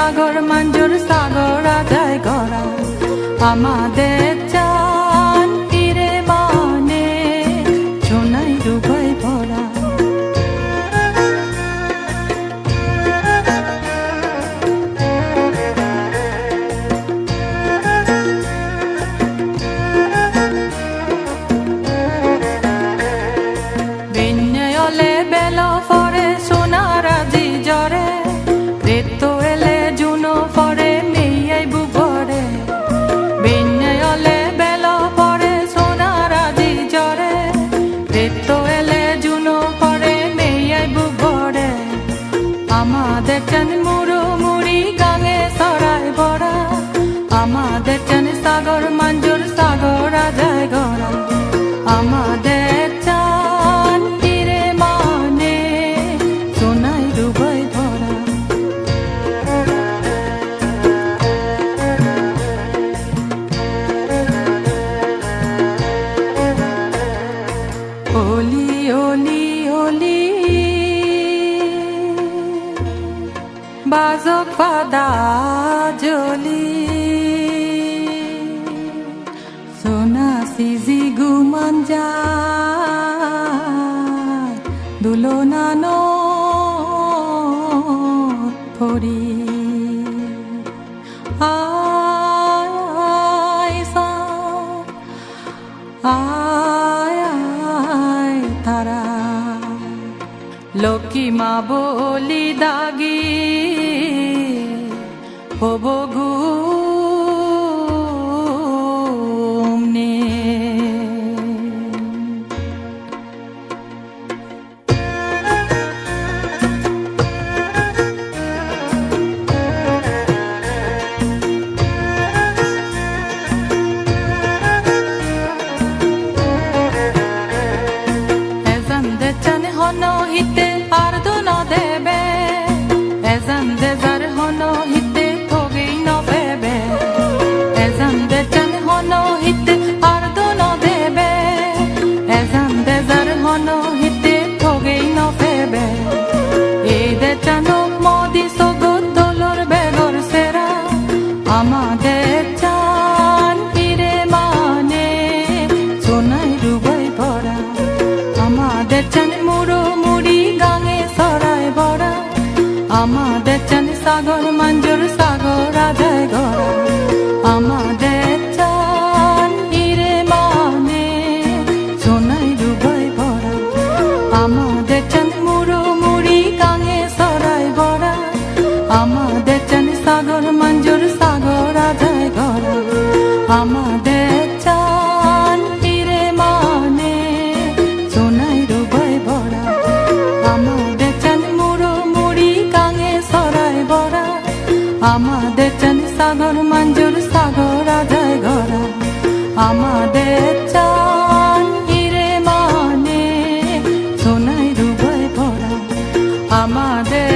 সাগর মঞ্জুর সাগর রাজায় গড়া আমাদের চান তীরে মানে সোনাই ডুবাই ভরা। বিন্যলে বেল ফরে সোনারাজি জরে রেতো এলে জুনো ফরে মেয়াই বুবরে। বিন্যলে বেল ফরে সোনারাজি জরে রেতো এলে জুনো ফরে মেয়াই বুবরে। আমাদের চান মুড়ো মুড়ি গাঙে সরাই বড়া আমাদের চান সাগর মঞ্জুর সাগর রাজায় গড়া আমাদের চান তীরে মানে সোনাই ডুবাই ভরা। ওলি ওলি ওলি বাজক পাদা জলি সোনা সিজি গুমান যায় দুলনানো ফরি। আয় আয় তারা লক্ষ্মী মা বলি দাগি হব ঘুমনে। এজন্দে চানে হন হিতে আর দুন দেবে এজন্দে যার হন হিতে থগেই নবেবে। এজন্দে চানে হন হিতে আর দুন দেবে এজন্দে যার হন হিতে থগেই নবেবে। এই দে চানক মদি সগত দলর বেগর সেরা আমাদের চান ফিরে মানে সোনাই ডুবাই ভরা। আমাদের চান মুড়ো মুড়ি গাঙে সরাই বড়া আমাদের চান সাগর মঞ্জুর সাগর রাজায় গড়া আমাদের চান তীরে মানে সোনাই ডুবাই ভরা। আমাদের চান মুড়ো মুড়ি গাঙে সরাই বড়া আমাদের চান সাগর মঞ্জুর সাগর রাজায় গড়া আমাদের চান তীরে মানে সোনাই ডুবাই ভরা। আমাদের চান মুড়ো মুড়ি গাঙে সরাই বড়া আমাদের চান সাগর মঞ্জুর সাগর রাজায় গড়া আমাদের চান তীরে মানে সোনাই ডুবাই ভরা আমাদের